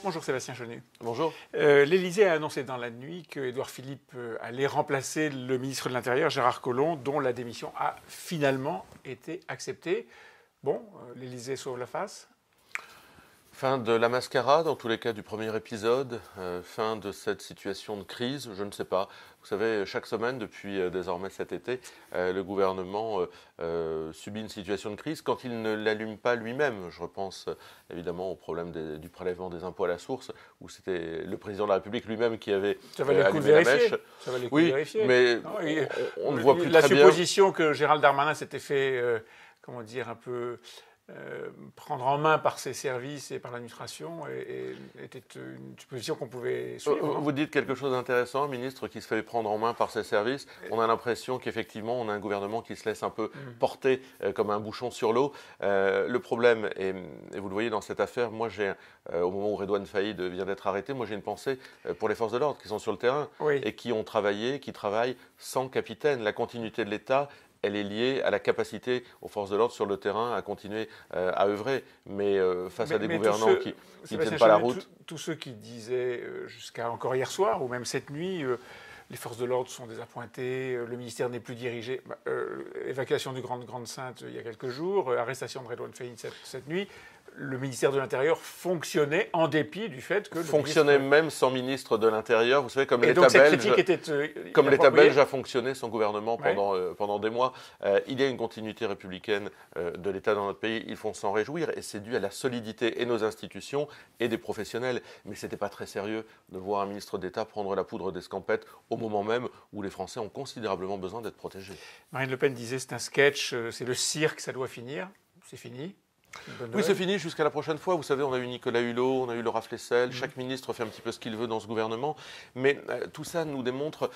Bonjour Sébastien Chenu. Bonjour. L'Élysée a annoncé dans la nuit qu'Édouard Philippe allait remplacer le ministre de l'Intérieur, Gérard Collomb, dont la démission a finalement été acceptée. Bon, l'Élysée sauve la face. Fin de la mascarade, en tous les cas du premier épisode, fin de cette situation de crise, je ne sais pas. Vous savez, chaque semaine, depuis désormais cet été, le gouvernement subit une situation de crise quand il ne l'allume pas lui-même. Je repense évidemment au problème du prélèvement des impôts à la source, où c'était le président de la République lui-même qui avait allumé la mèche. Ça valait le coup de vérifier. Mais non, on ne voit plus la très bien. La supposition que Gérald Darmanin s'était fait, comment dire, un peu... prendre en main par ses services et par l'administration était une supposition qu'on pouvait suivre. Vous dites quelque chose d'intéressant, un ministre qui se fait prendre en main par ses services. On a l'impression qu'effectivement, on a un gouvernement qui se laisse un peu porter comme un bouchon sur l'eau. Le problème, et vous le voyez dans cette affaire, moi j'ai, au moment où Redouane Faïd vient d'être arrêté, moi j'ai une pensée pour les forces de l'ordre qui sont sur le terrain et qui ont travaillé, qui travaillent sans capitaine. La continuité de l'État, elle est liée à la capacité aux forces de l'ordre sur le terrain à continuer à œuvrer. Mais face à des gouvernants qui ne tiennent pas la route... Tous ceux qui disaient jusqu'à encore hier soir, ou même cette nuit, les forces de l'ordre sont désappointées, le ministère n'est plus dirigé. Évacuation du Grande Sainte il y a quelques jours, arrestation de Redouane Faïd cette nuit. Le ministère de l'Intérieur fonctionnait en dépit du fait que... Fonctionnait même sans ministre de l'Intérieur. Vous savez, comme l'État belge a fonctionné, son gouvernement, pendant des mois. Il y a une continuité républicaine de l'État dans notre pays. Il faut s'en réjouir. Et c'est dû à la solidité et nos institutions et des professionnels. Mais ce n'était pas très sérieux de voir un ministre d'État prendre la poudre d'escampette au moment même où les Français ont considérablement besoin d'être protégés. Marine Le Pen disait c'est un sketch, c'est le cirque, ça doit finir. C'est fini. Oui, c'est fini jusqu'à la prochaine fois. Vous savez, on a eu Nicolas Hulot, on a eu Laura Flessel. Chaque ministre fait un petit peu ce qu'il veut dans ce gouvernement. Mais tout ça nous démontre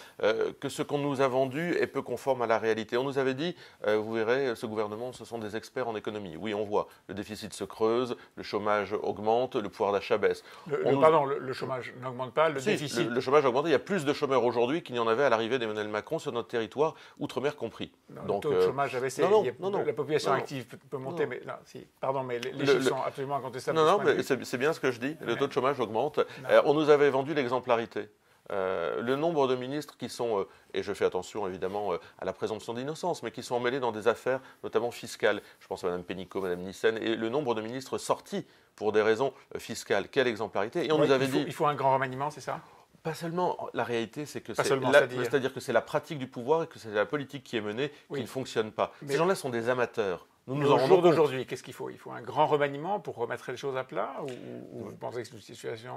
que ce qu'on nous a vendu est peu conforme à la réalité. On nous avait dit, vous verrez, ce gouvernement, ce sont des experts en économie. Oui, on voit. Le déficit se creuse, le chômage augmente, le pouvoir d'achat baisse. Le chômage n'augmente pas, déficit... Le chômage a augmenté. Il y a plus de chômeurs aujourd'hui qu'il n'y en avait à l'arrivée d'Emmanuel Macron sur notre territoire, outre-mer compris. Donc, le taux de chômage a baissé. Non. La population active peut monter, mais... Non, si. Pardon, mais les chiffres sont absolument incontestables. Non, mais c'est bien ce que je dis. Le taux de chômage augmente. On nous avait vendu l'exemplarité. Le nombre de ministres qui sont, et je fais attention évidemment à la présomption d'innocence, mais qui sont emmêlés dans des affaires notamment fiscales. Je pense à Mme Pénicaud, Mme Nyssen, et le nombre de ministres sortis pour des raisons fiscales. Quelle exemplarité. Et on nous avait dit... Il faut un grand remaniement, c'est ça ? Pas seulement. La réalité, c'est que c'est-à-dire que c'est la pratique du pouvoir et que c'est la politique qui est menée qui ne fonctionne pas. Ces gens-là sont des amateurs. Au jour d'aujourd'hui, qu'est-ce qu'il faut ? Il faut un grand remaniement pour remettre les choses à plat ou vous pensez que c'est une situation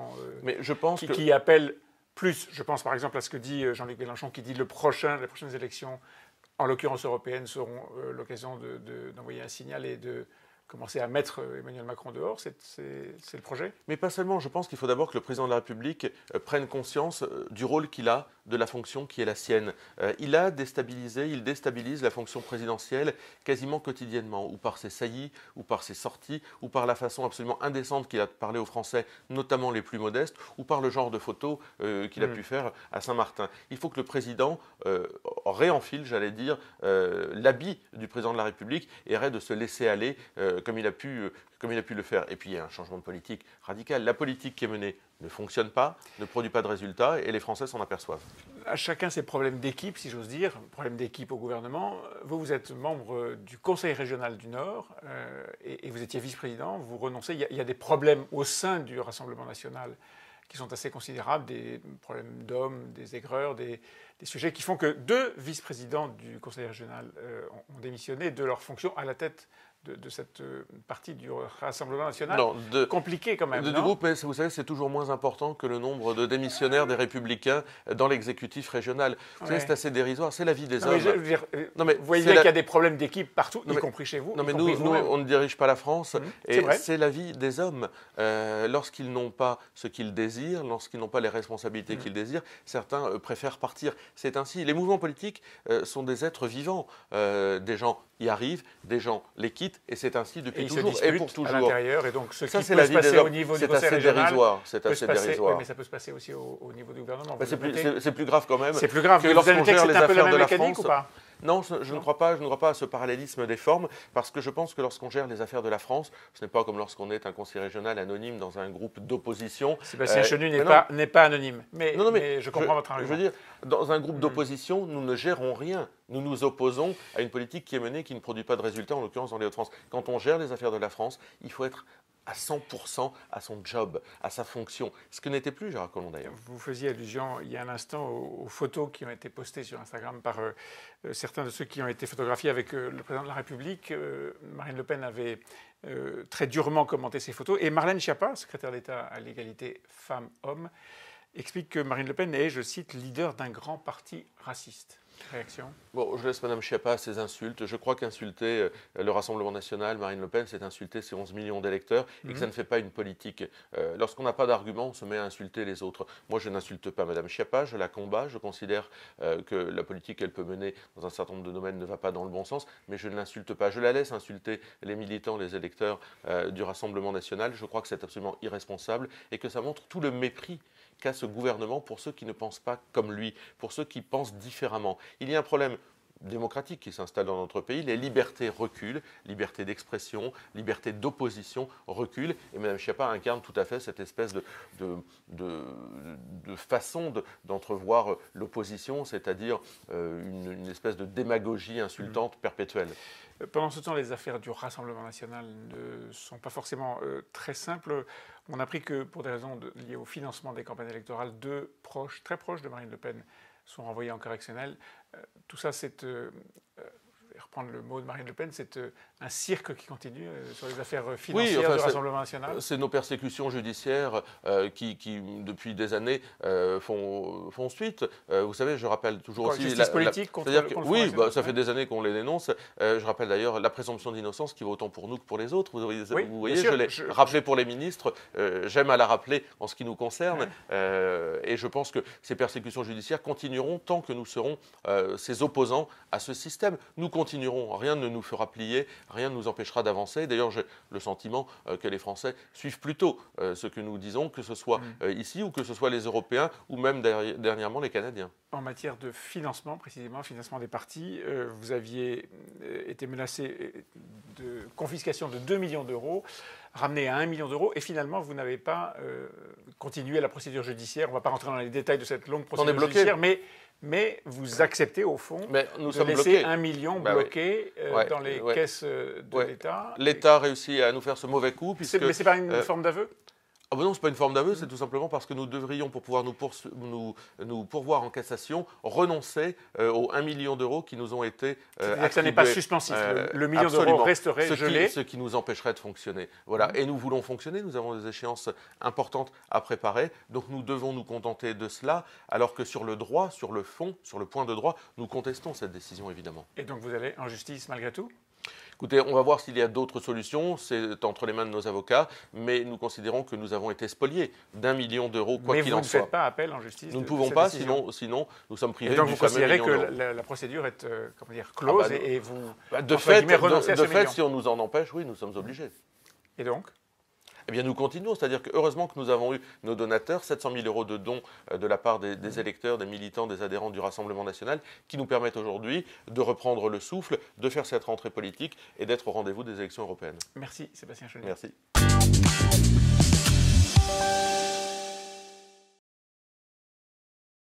qui appelle plus, je pense par exemple à ce que dit Jean-Luc Mélenchon, qui dit les prochaines élections, en l'occurrence européennes, seront l'occasion d'envoyer un signal et de commencer à mettre Emmanuel Macron dehors, c'est le projet ? Mais pas seulement, je pense qu'il faut d'abord que le président de la République prenne conscience du rôle qu'il a, de la fonction qui est la sienne. Il déstabilise la fonction présidentielle quasiment quotidiennement, ou par ses saillies, ou par ses sorties, ou par la façon absolument indécente qu'il a de parler aux Français, notamment les plus modestes, ou par le genre de photos qu'il a pu faire à Saint-Martin. Il faut que le président réenfile, j'allais dire, l'habit du président de la République et arrête de se laisser aller comme il a pu le faire. Et puis il y a un changement de politique radical. La politique qui est menée ne fonctionne pas, ne produit pas de résultats et les Français s'en aperçoivent. À chacun ses problèmes d'équipe, si j'ose dire, problèmes d'équipe au gouvernement. Vous êtes membre du Conseil régional du Nord et vous étiez vice-président, vous renoncez. Il y a des problèmes au sein du Rassemblement national qui sont assez considérables, des problèmes d'hommes, des aigreurs, des sujets qui font que 2 vice-présidents du Conseil régional ont démissionné de leur fonction à la tête de cette partie du Rassemblement national. Compliqué quand même. Du groupe, mais vous savez, c'est toujours moins important que le nombre de démissionnaires des Républicains dans l'exécutif régional. Vous savez, c'est assez dérisoire. C'est la vie des hommes. Vous voyez bien qu'il y a des problèmes d'équipe partout, y compris chez vous. Non, mais nous, on ne dirige pas la France. Et c'est la vie des hommes. Lorsqu'ils n'ont pas ce qu'ils désirent, lorsqu'ils n'ont pas les responsabilités qu'ils désirent, certains préfèrent partir. C'est ainsi. Les mouvements politiques sont des êtres vivants. Des gens y arrivent, des gens les quittent, et c'est ainsi depuis toujours et pour toujours. À l'intérieur, et donc ce qui peut se passer au niveau du Conseil régional, c'est assez dérisoire. Oui, mais ça peut se passer aussi au niveau du gouvernement. C'est plus grave quand même. C'est plus grave. Que lorsqu'on gère les affaires de la France. Ou pas ? Non, je ne crois pas à ce parallélisme des formes, parce que je pense que lorsqu'on gère les affaires de la France, ce n'est pas comme lorsqu'on est un conseiller régional anonyme dans un groupe d'opposition. Sébastien Chenu n'est pas anonyme, mais je comprends votre argument. Je veux dire, dans un groupe d'opposition, nous ne gérons rien. Nous nous opposons à une politique qui est menée, qui ne produit pas de résultats, en l'occurrence dans les Hauts-de-France. Quand on gère les affaires de la France, il faut être à 100% à son job, à sa fonction. Ce que n'était plus Gérard Collomb d'ailleurs. Vous faisiez allusion il y a un instant aux photos qui ont été postées sur Instagram par certains de ceux qui ont été photographiés avec le président de la République. Marine Le Pen avait très durement commenté ces photos. Et Marlène Schiappa, secrétaire d'État à l'égalité femmes-hommes, explique que Marine Le Pen est, je cite, leader d'un grand parti raciste. Réaction ? Bon, je laisse Mme Schiappa à ses insultes. Je crois qu'insulter le Rassemblement national, Marine Le Pen, c'est insulter ses 11 millions d'électeurs et que ça ne fait pas une politique. Lorsqu'on n'a pas d'argument, on se met à insulter les autres. Moi, je n'insulte pas Mme Schiappa, je la combats. Je considère que la politique qu'elle peut mener dans un certain nombre de domaines ne va pas dans le bon sens, mais je ne l'insulte pas. Je la laisse insulter les militants, les électeurs du Rassemblement national. Je crois que c'est absolument irresponsable et que ça montre tout le mépris qu'a ce gouvernement pour ceux qui ne pensent pas comme lui, pour ceux qui pensent différemment. Il y a un problème démocratique qui s'installe dans notre pays, les libertés reculent, liberté d'expression, liberté d'opposition recule, et Mme Schiappa incarne tout à fait cette espèce de façon d'entrevoir l'opposition, c'est-à-dire une espèce de démagogie insultante perpétuelle. Pendant ce temps, les affaires du Rassemblement national ne sont pas forcément très simples. On a appris que pour des raisons liées au financement des campagnes électorales, deux proches, très proches de Marine Le Pen, sont renvoyés en correctionnel. Tout ça, c'est, je vais reprendre le mot de Marine Le Pen, c'est un cirque qui continue sur les affaires financières du Rassemblement national. C'est nos persécutions judiciaires qui, depuis des années, font suite. Vous savez, je rappelle toujours aussi... Justice politique contre le oui, ça fait des années qu'on les dénonce. Je rappelle d'ailleurs la présomption d'innocence qui vaut autant pour nous que pour les autres. Vous voyez, je l'ai rappelé pour les ministres. J'aime à la rappeler en ce qui nous concerne. Et je pense que ces persécutions judiciaires continueront tant que nous serons ces opposants à ce système. Nous continuerons. Rien ne nous fera plier. Rien ne nous empêchera d'avancer. D'ailleurs, j'ai le sentiment que les Français suivent plutôt ce que nous disons, que ce soit ici ou que ce soit les Européens ou même dernièrement les Canadiens. En matière de financement, précisément, financement des partis, vous aviez été menacé de confiscation de 2 millions d'euros, ramené à 1 million d'euros, et finalement, vous n'avez pas continué la procédure judiciaire. On ne va pas rentrer dans les détails de cette longue procédure judiciaire, mais vous acceptez au fond de laisser 1 million bloqué dans les caisses de l'État. L'État réussit à nous faire ce mauvais coup. Mais ce n'est pas une forme d'aveu ? Ah ben non, ce n'est pas une forme d'aveu, c'est tout simplement parce que nous devrions, pour pouvoir nous pourvoir en cassation, renoncer aux 1 million d'euros qui nous ont été attribués. Ça n'est pas suspensif, le million d'euros resterait gelé. Ce qui nous empêcherait de fonctionner. Voilà. Et nous voulons fonctionner, nous avons des échéances importantes à préparer, donc nous devons nous contenter de cela, alors que sur le droit, sur le fond, sur le point de droit, nous contestons cette décision évidemment. Et donc vous allez en justice malgré tout ? Écoutez, on va voir s'il y a d'autres solutions, c'est entre les mains de nos avocats, mais nous considérons que nous avons été spoliés d'1 million d'euros, quoi qu'il en soit. Mais vous ne faites pas appel en justice. Nous ne pouvons pas, sinon nous sommes privés du fameux million d'euros. Et donc vous considérez que la procédure est close et vous de fait, si on nous en empêche, oui, nous sommes obligés. Et donc ? Eh bien, nous continuons, c'est-à-dire que heureusement que nous avons eu nos donateurs, 700 000 euros de dons de la part des électeurs, des militants, des adhérents du Rassemblement national, qui nous permettent aujourd'hui de reprendre le souffle, de faire cette rentrée politique et d'être au rendez-vous des élections européennes. Merci Sébastien Chenu. Merci.